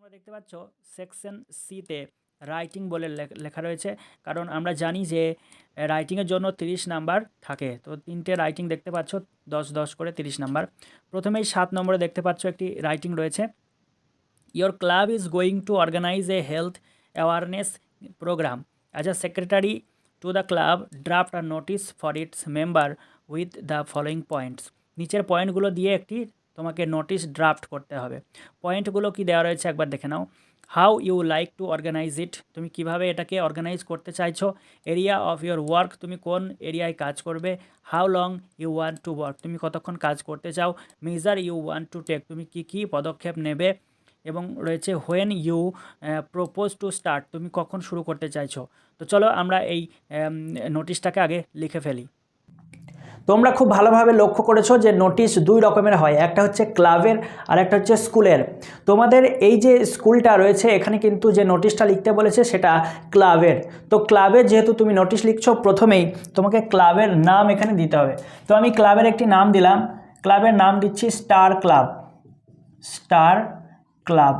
তোমরা দেখতে পাচ্ছ সেকশন সিতে রাইটিং বলে লেখা রয়েছে, কারণ আমরা জানি যে রাইটিংয়ের জন্য 30 নাম্বার থাকে। তো তিনটে রাইটিং দেখতে পাচ্ছ, 10-10 করে 30 নাম্বার। প্রথমেই 7 নম্বরে দেখতে পাচ্ছ একটি রাইটিং রয়েছে, your club is going to organise a health awareness programme as a secretary to the club draft a notice for its member with the following points. নিচের পয়েন্টগুলো দিয়ে একটি তোমাকে নোটিশ ড্রাফট করতে হবে। পয়েন্টগুলো কি দেওয়া রয়েছে একবার দেখে নাও। How you like to organize it, তুমি কিভাবে এটাকে অর্গানাইজ করতে চাইছো। এরিয়া অফ ইউর ওয়ার্ক, তুমি কোন এরিয়ায় কাজ করবে। How long you want to work, তুমি কতক্ষণ কাজ করতে চাও। Measure you want to take, তুমি কি কি পদক্ষেপ নেবে। এবং রয়েছে when you propose to start, তুমি কখন শুরু করতে চাইছো। তো চলো আমরা এই নোটিশটাকে আগে লিখে ফেলি। তোমরা খুব ভালোভাবে লক্ষ্য করেছো যে নোটিশ দুই রকমের হয়, একটা হচ্ছে ক্লাবের আর একটা হচ্ছে স্কুলের। তোমাদের এই যে স্কুলটা রয়েছে এখানে কিন্তু যে নোটিশটা লিখতে বলেছে সেটা ক্লাবের। তো ক্লাবের যেহেতু তুমি নোটিশ লিখছো, প্রথমেই তোমাকে ক্লাবের নাম এখানে দিতে হবে। তো আমি ক্লাবের একটি নাম দিলাম, ক্লাবের নাম দিচ্ছি star club. Star club,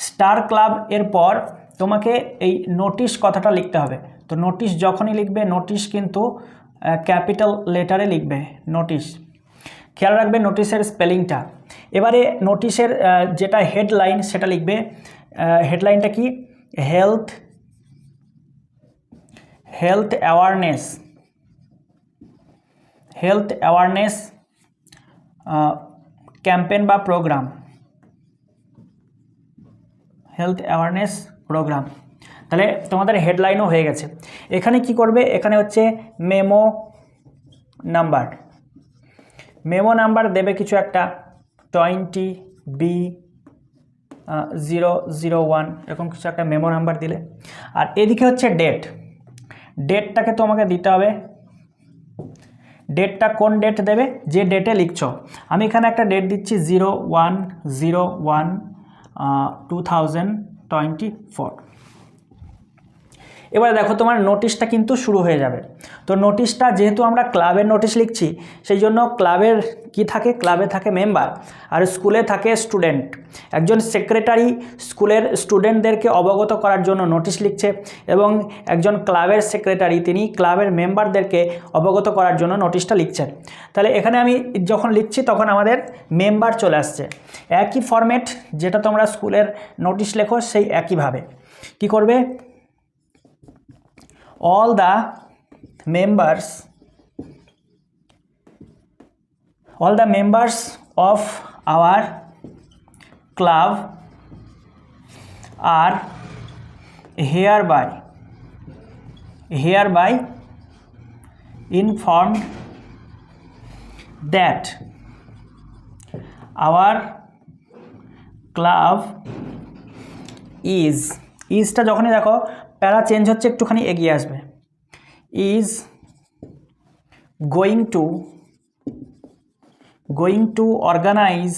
star club এরপর তোমাকে এই নোটিশ কথাটা লিখতে হবে। তো নোটিশ যখনই লিখবে, নোটিশ কিন্তু ক্যাপিটাল লেটারে লিখবে, নোটিশ। খেয়াল রাখবে নোটিশের স্পেলিংটা। এবারে নোটিশের যেটা হেডলাইন সেটা লিখবে। হেডলাইনটা কি, health awareness, health awareness campaign বা প্রোগ্রাম, হেলথ অ্যাওয়ারনেস প্রোগ্রাম। তাহলে তোমাদের হেডলাইনও হয়ে গেছে। এখানে কি করবে, এখানে হচ্ছে মেমো নাম্বার। মেমো নাম্বার দেবে কিছু একটা 20B001 এরকম কিছু একটা মেমো নাম্বার দিলে। আর এদিকে হচ্ছে ডেট, ডেটটাকে তোমাকে দিতে হবে। ডেটটা কোন ডেট দেবে, যে ডেটে লিখছো। আমি এখানে একটা ডেট দিচ্ছি 01/01/2024। এবার দেখো তোমার নোটিশটা কিন্তু শুরু হয়ে যাবে। তো নোটিশটা যেহেতু আমরা ক্লাবের নোটিশ লিখছি, সেই জন্য ক্লাবের কি থাকে, ক্লাবে থাকে মেম্বার আর স্কুলে থাকে স্টুডেন্ট। একজন সেক্রেটারি স্কুলের স্টুডেন্টদেরকে অবগত করার জন্য নোটিশ লিখছে, এবং একজন ক্লাবের সেক্রেটারি তিনি ক্লাবের মেম্বারদেরকে অবগত করার জন্য নোটিশটা লিখছেন। তাহলে এখানে আমি যখন লিখছি তখন আমাদের মেম্বার চলে আসছে। একই ফরম্যাট যেটা তোমরা স্কুলের নোটিশ লেখো সেই একইভাবে কি করবে, all the members of our club are hereby informed that our club ইজটা যখনই দেখো প্যারা চেঞ্জ হচ্ছে একটুখানি এগিয়ে আসবে, ইজ গোয়িং টু অর্গানাইজ,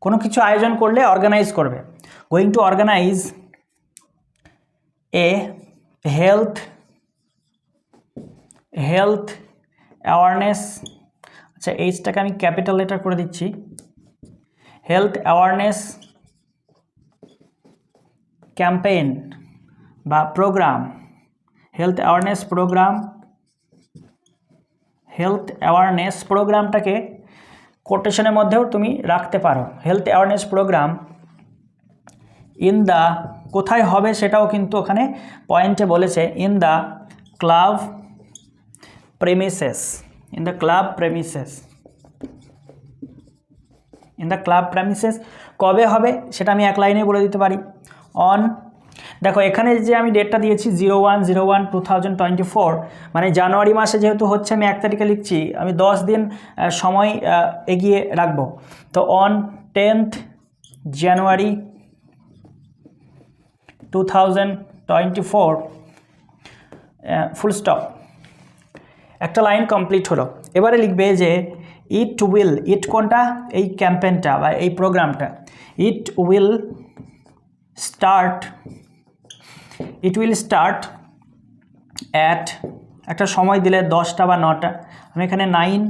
কোনো কিছু আয়োজন করলে অর্গানাইজ করবে, going to organise a health awareness. আচ্ছা, এইচটাকে আমি ক্যাপিটাল লেটার করে দিচ্ছি, হেলথ অ্যাওয়ারনেস ক্যাম্পেইন বা programme, health awareness programme. Health awareness প্রোগ্রামটাকে কোটেশনের মধ্যেও তুমি রাখতে পারো। Health awareness programme in the, কোথায় হবে সেটাও কিন্তু ওখানে পয়েন্টে বলেছে, in the club premises, in the club premises. কবে হবে সেটা আমি এক লাইনে বলে দিতে পারি, অন, দেখো এখানে যে আমি ডেটটা দিয়েছি 01/01/2024, মানে জানুয়ারি মাসে যেহেতু হচ্ছে আমি 1 তারিখে লিখছি, আমি 10 দিন সময় এগিয়ে রাখবো। তো on 10th January 2024 full stop, একটা লাইন কমপ্লিট হলো। এবারে লিখবে যে ইট উইল, ইট কোনটা, এই ক্যাম্পেইনটা বা এই প্রোগ্রামটা, ইট উইল স্টার্ট অ্যাট, একটা সময় দিলে 10টা বা 9টা, আমি এখানে 9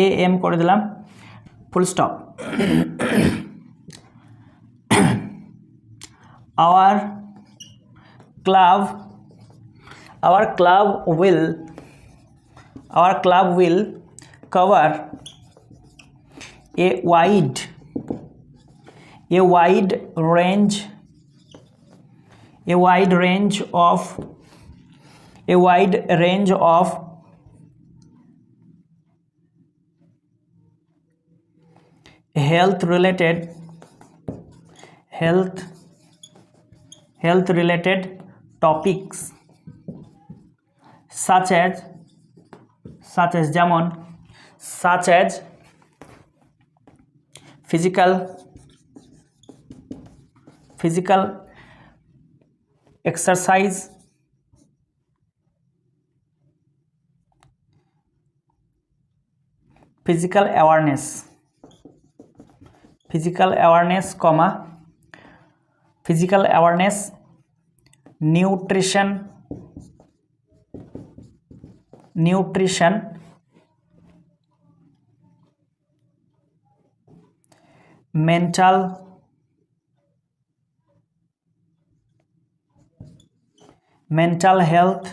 AM করে দিলাম, full stop. our club will cover a wide range of health related topics such as যেমন such as physical exercise, physical awareness, nutrition, mental health,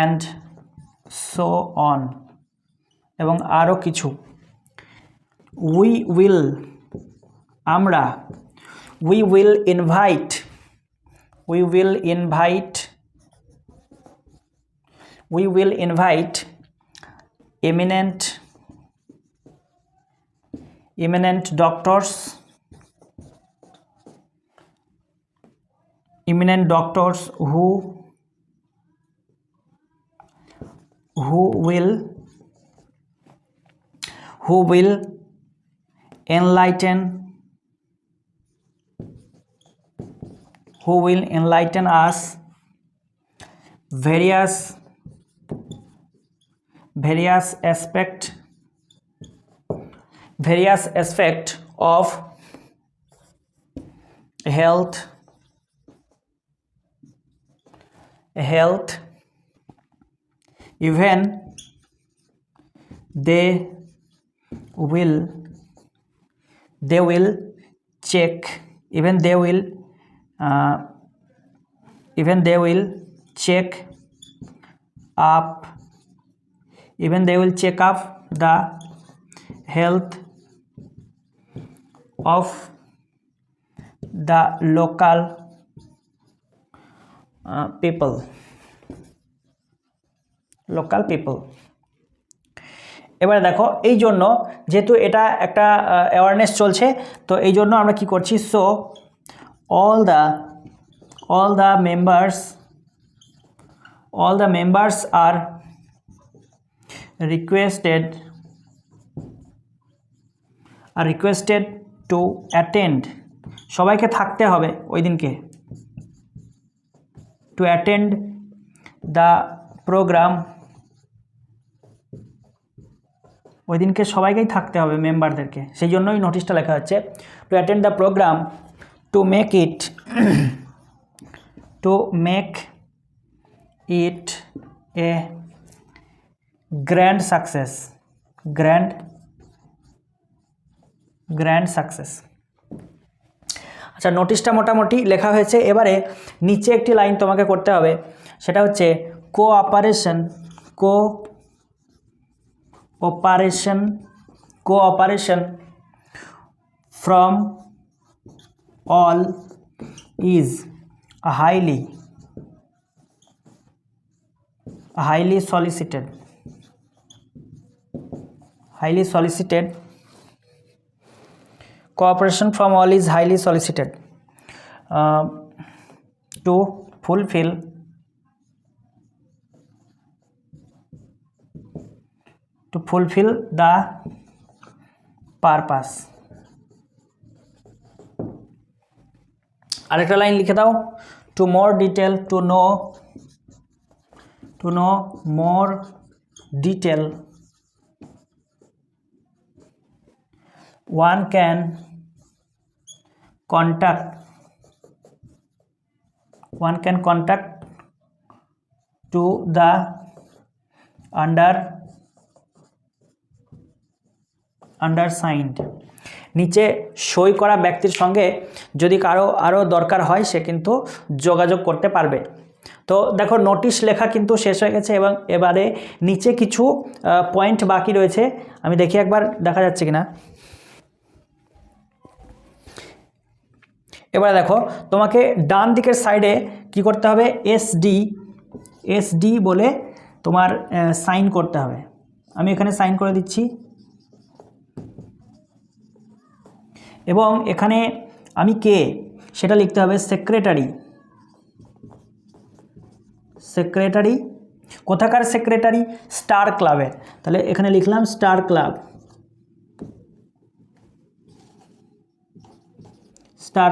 and so on, এবং আরও কিছু। we will invite eminent doctors who will enlighten us various aspect of health, even they will check up the health of the local people. এবারে দেখো, এই জন্য যেহেতু এটা একটা অ্যাওয়ারনেস চলছে, তো এই জন্য আমরা কি করছি, so all the members are requested to attend, সবাইকে থাকতে হবে ওই দিনকে, to attend the program, ওই দিনকে সবাইকেই থাকতে হবে মেম্বারদেরকে, সেই জন্যই নোটিশটা লেখা হচ্ছে, to attend the program to make it a grand success. আচ্ছা, নোটিশটা মোটামুটি লেখা হয়েছে। এবারে নিচে একটি লাইন তোমাকে করতে হবে, সেটা হচ্ছে cooperation from all is highly solicited. Cooperation from all is highly solicited to fulfill the purpose. আরেকটা লাইন লিখে দাও, to know more detail, one can contact to the under undersigned, নিচে সই করা ব্যক্তির সঙ্গে যদি কারো আরও দরকার হয় সে কিন্তু যোগাযোগ করতে পারবে। তো দেখো নোটিশ লেখা কিন্তু শেষ হয়ে গেছে এবং এবারে নিচে কিছু পয়েন্ট বাকি রয়েছে, আমি দেখি একবার দেখা যাচ্ছে কিনা। এবারে দেখো তোমাকে ডান দিকের সাইডে কি করতে হবে, এসডি বলে তোমার সাইন করতে হবে। আমি এখানে সাইন করে দিচ্ছি এবং এখানে আমি কে সেটা লিখতে হবে, সেক্রেটারি। কোথাকার সেক্রেটারি, স্টার ক্লাবের, তাহলে এখানে লিখলাম স্টার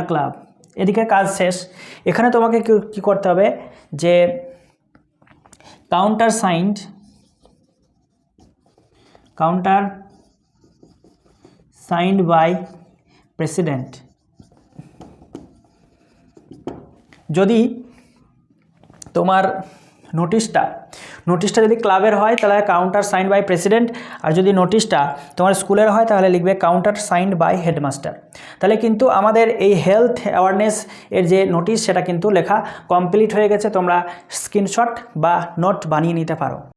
ক্লাব। এদিকে কাজ শেষ। এখানে তোমাকে কি করতে হবে যে কাউন্টার সাইন্ড বাই প্রেসিডেন্ট। যদি তোমার নোটিশটা যদি ক্লাবের হয় তাহলে কাউন্টার সাইন্ড বাই প্রেসিডেন্ট, আর যদি নোটিশটা তোমার স্কুলের হয় তাহলে লিখবে কাউন্টার সাইন্ড বাই হেডমাস্টার। তাহলে কিন্তু আমাদের এই হেলথ অ্যাওয়ারনেস এর যে নোটিশ সেটা কিন্তু লেখা কমপ্লিট হয়ে গেছে। তোমরা স্ক্রিনশট বা নোট বানিয়ে নিতে পারো।